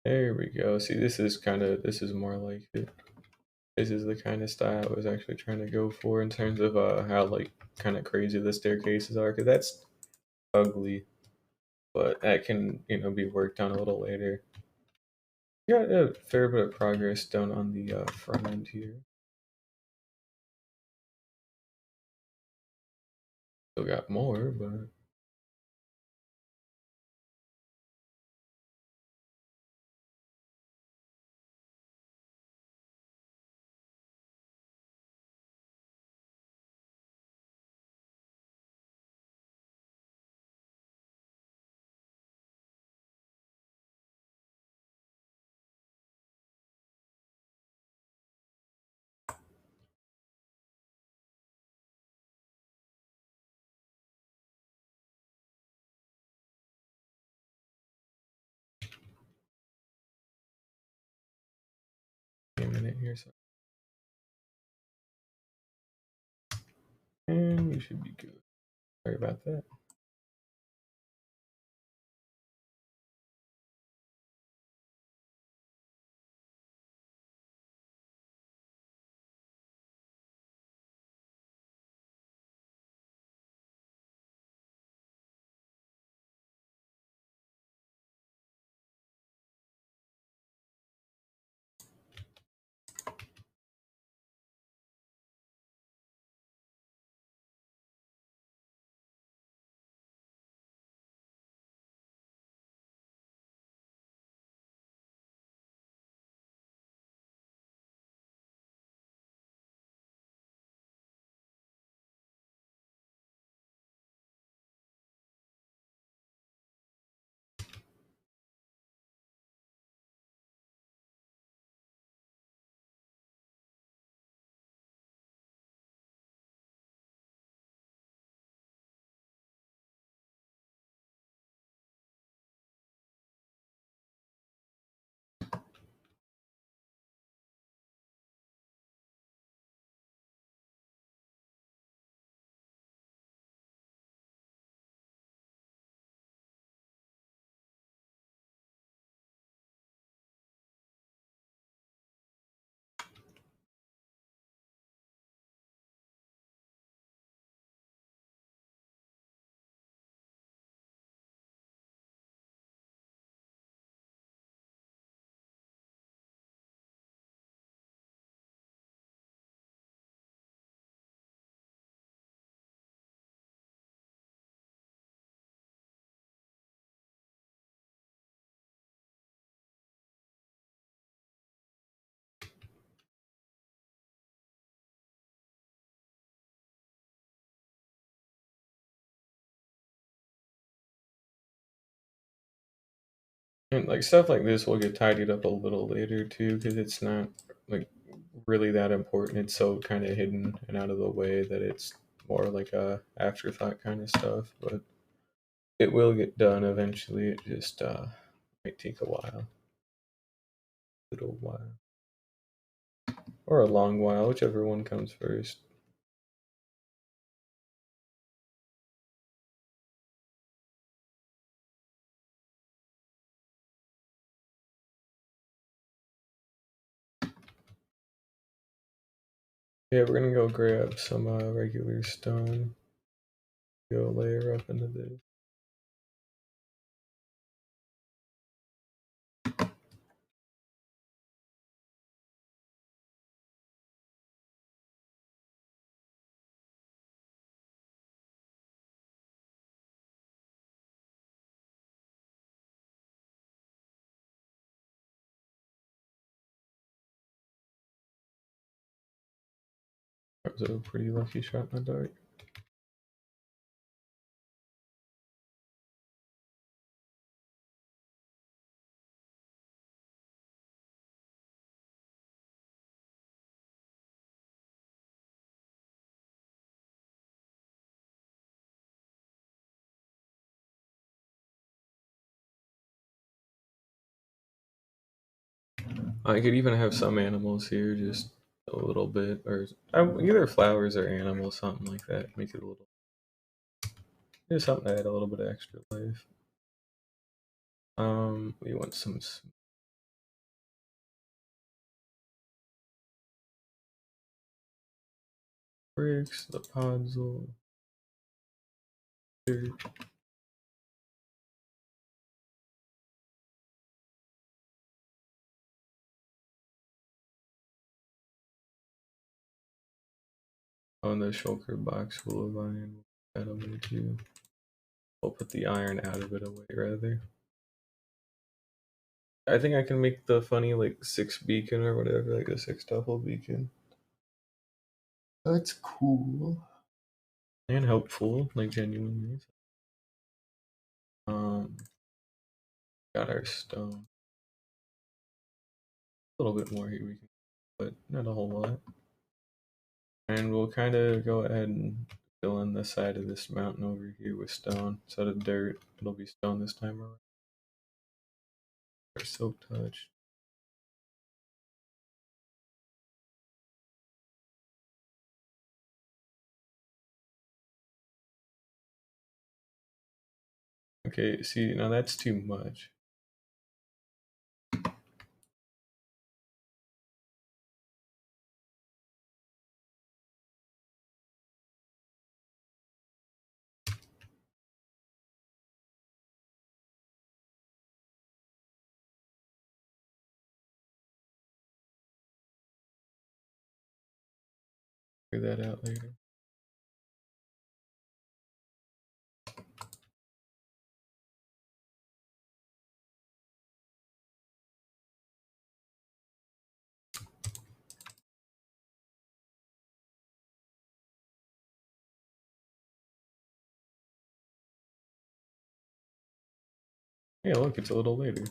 There we go. See, this is more like it. This is the kind of style I was actually trying to go for in terms of how like kind of crazy the staircases are, because that's ugly, but that can be worked on a little later. Got a fair bit of progress done on the front end here. Still got more, but a minute here, so and we should be good. Sorry about that. And like stuff like this will get tidied up a little later too, because it's not like really that important. It's so kind of hidden and out of the way that it's more like a afterthought kind of stuff. But it will get done eventually. It just might take a while, little while, or a long while, whichever one comes first. Yeah, we're gonna go grab some regular stone. Go layer up into this. That was a pretty lucky shot in the dark. I could even have some animals here, just a little bit, or either flowers or animals, something like that. Make it a little, just something to add a little bit of extra life. We want some. bricks, the podzol, dirt. Oh, and the shulker box full of iron. That away too. I'll put the iron out of it away rather. I think I can make the funny like 6 beacon or whatever, like a 6 duffel beacon. That's cool. And helpful, like genuinely. Got our stone. A little bit more here we can, but not a whole lot. And we'll kind of go ahead and fill in the side of this mountain over here with stone. Instead of dirt, it'll be stone this time around. Our silk touch. Okay, see, now that's too much. Figure that out later. Yeah, look, it's a little later.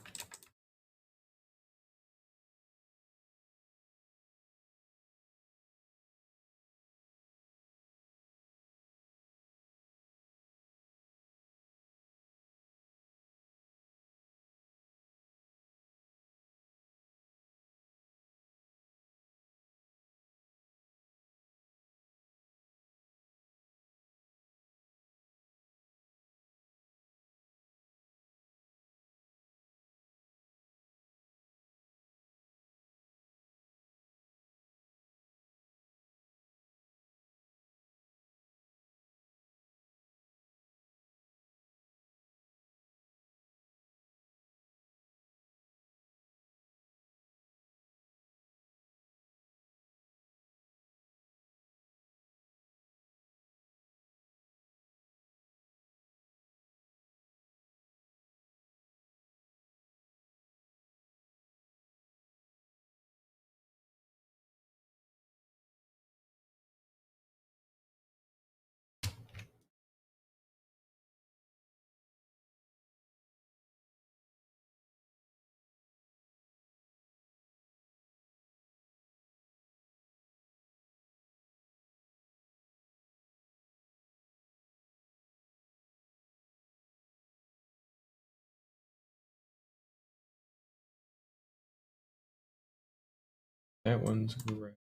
That one's right.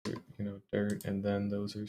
You know, dirt, and then those are.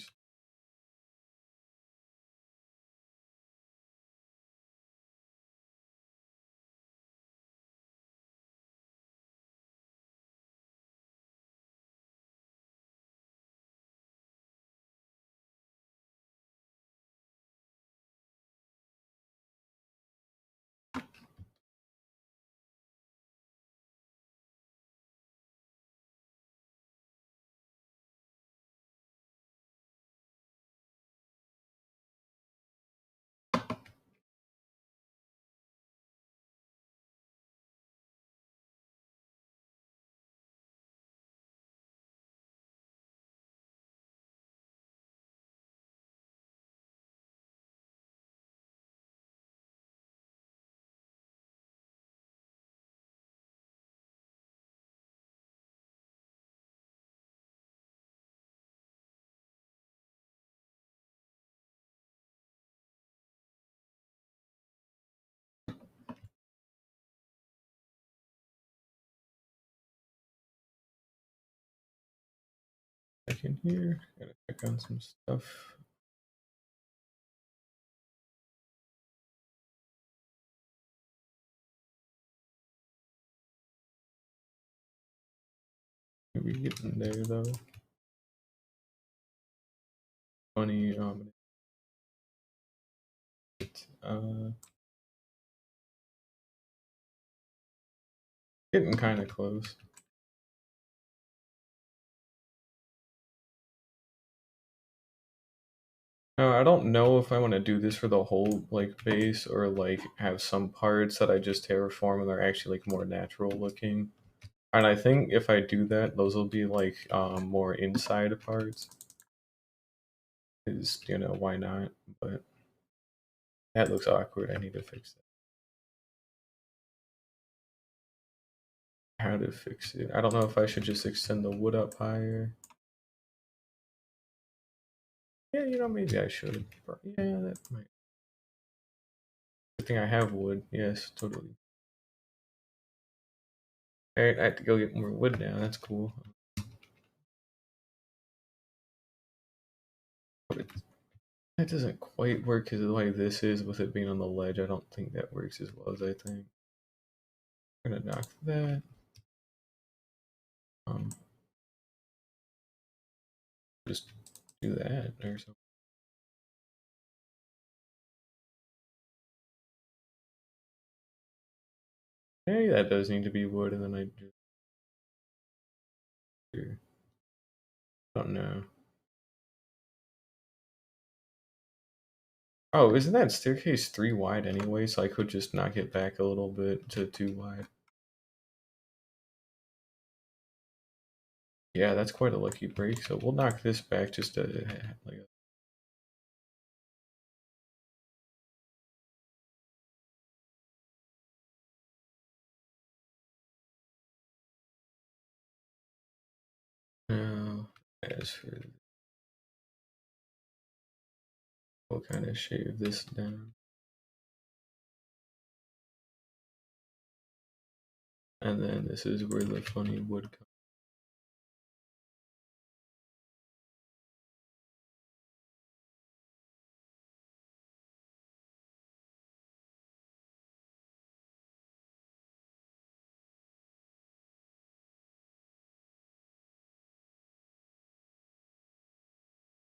Back in here, gotta check on some stuff. We getting there though. funny. Getting kind of close. I don't know if I want to do this for the whole like base or like have some parts that I just terraform and they're actually like more natural looking. And I think if I do that, those will be like more inside parts. Is why not? But that looks awkward. I need to fix that. How to fix it? I don't know if I should just extend the wood up higher. Yeah, maybe I should. Yeah, that might. Good thing I have wood. Yes, totally. Alright, I have to go get more wood now. That's cool. But that doesn't quite work because of the way this is with it being on the ledge. I don't think that works as well as I think. I'm gonna knock that. Just do that or something. Maybe that does need to be wood, and then I just. I don't know. Oh, isn't that staircase 3 wide anyway? So I could just knock it back a little bit to 2 wide. Yeah, that's quite a lucky break. So we'll knock this back just to like. Now, as for we'll kind of shave this down, and then this is where the funny wood comes.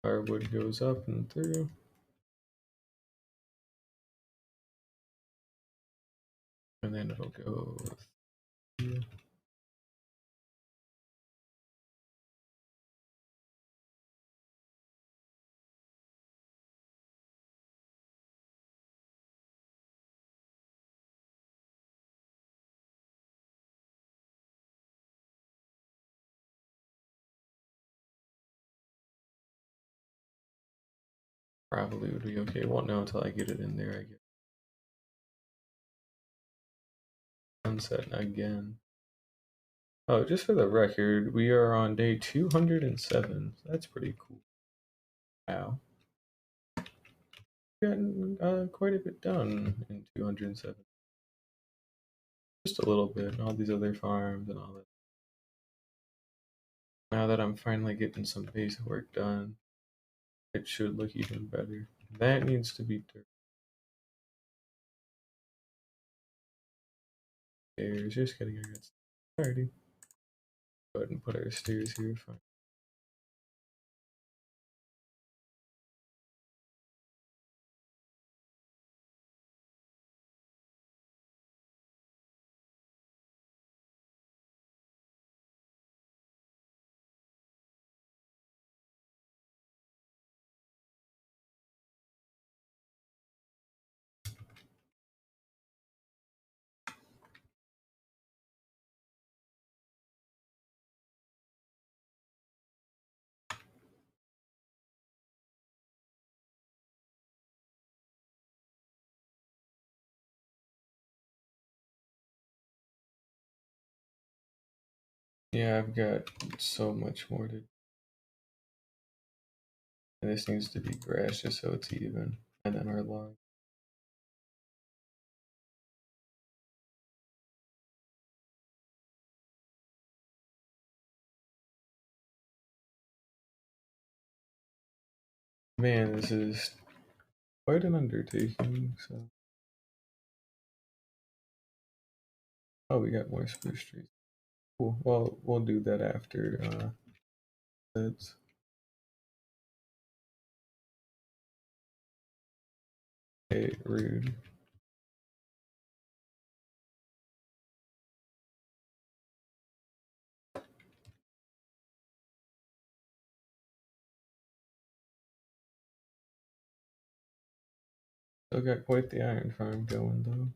Our wood goes up and through. And then it'll go through. Probably would be okay. Won't know until I get it in there, I guess. Sunset again. Oh, just for the record, we are on day 207. That's pretty cool. Wow. Gotten quite a bit done in 207. Just a little bit. All these other farms and all that. Now that I'm finally getting some base work done, it should look even better. That needs to be dirt. Stairs. Just getting our good started. Go ahead and put our stairs here. Fine. Yeah, I've got so much more to. And this needs to be grass just so it's even. And then our log. Man, this is quite an undertaking. So, oh, we got more spruce trees. Cool. Well, we'll do that after. That's Hey, rude. Still got quite the iron farm going though.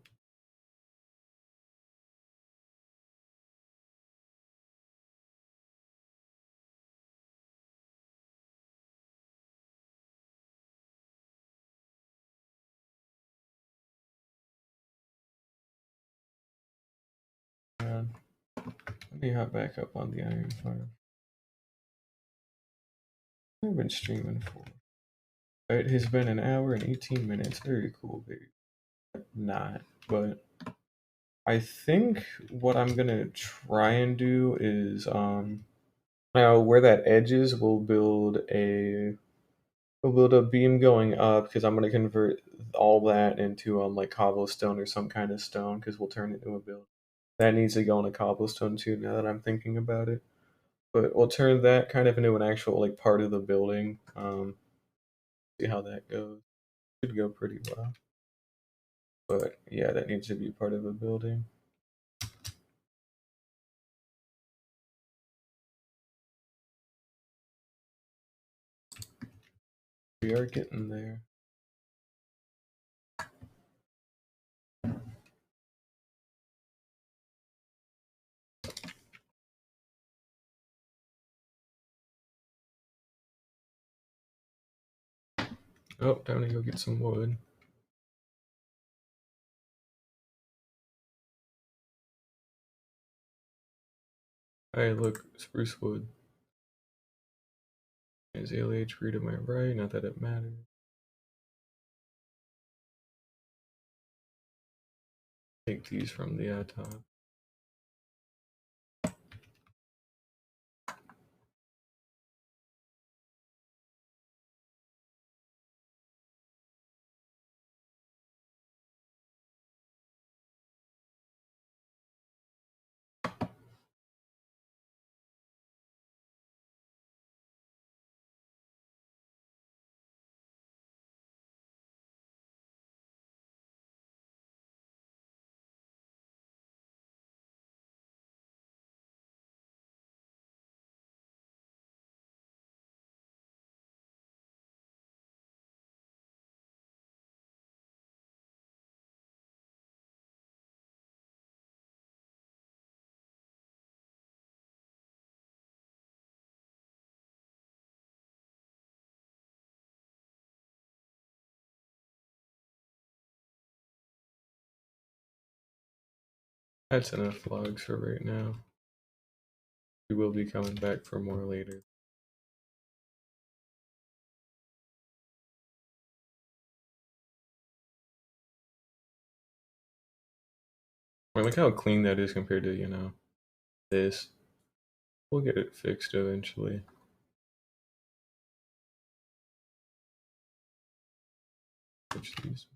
Let me hop back up on the iron farm. I've been streaming for. It has been an hour and 18 minutes. Very cool, very not. But I think what I'm gonna try and do is now where that edge is, we'll build a beam going up because I'm gonna convert all that into like cobblestone or some kind of stone because we'll turn it into a build. That needs to go into cobblestone too. Now that I'm thinking about it, but we'll turn that kind of into an actual like part of the building. See how that goes. Should go pretty well. But yeah, that needs to be part of a building. We are getting there. Oh, time to go get some wood. Hey, look, spruce wood. Is ALH read to my right? Not that it matters. Take these from the top. That's enough logs for right now. We will be coming back for more later. I mean, look how clean that is compared to, this. We'll get it fixed eventually. Switch these.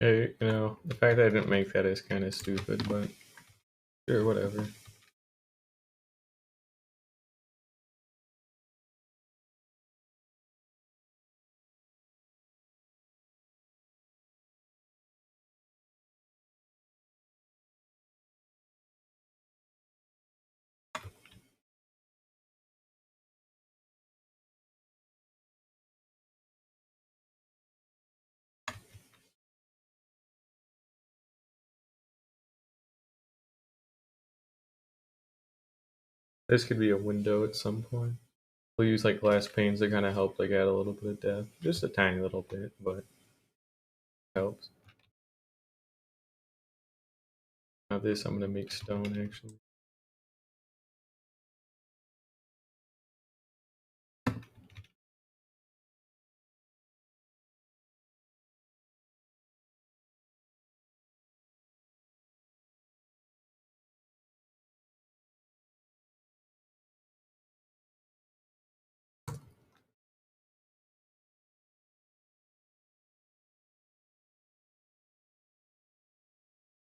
Hey, the fact that I didn't make that is kind of stupid, but sure, whatever. This could be a window at some point. We'll use like glass panes to kind of help like add a little bit of depth, just a tiny little bit, but helps. Now this I'm gonna make stone actually.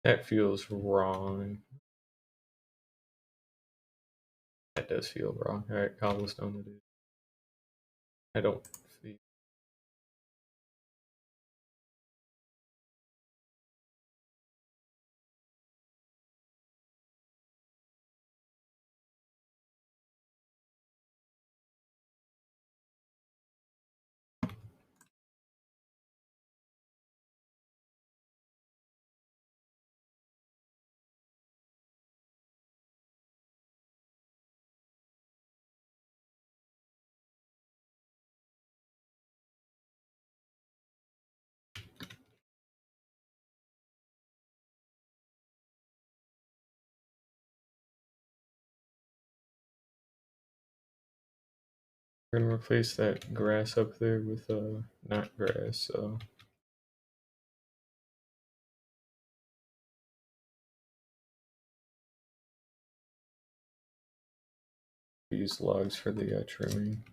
That feels wrong. That does feel wrong. All right, cobblestone it is. I don't see. We're gonna replace that grass up there with not grass. So use logs for the trimming.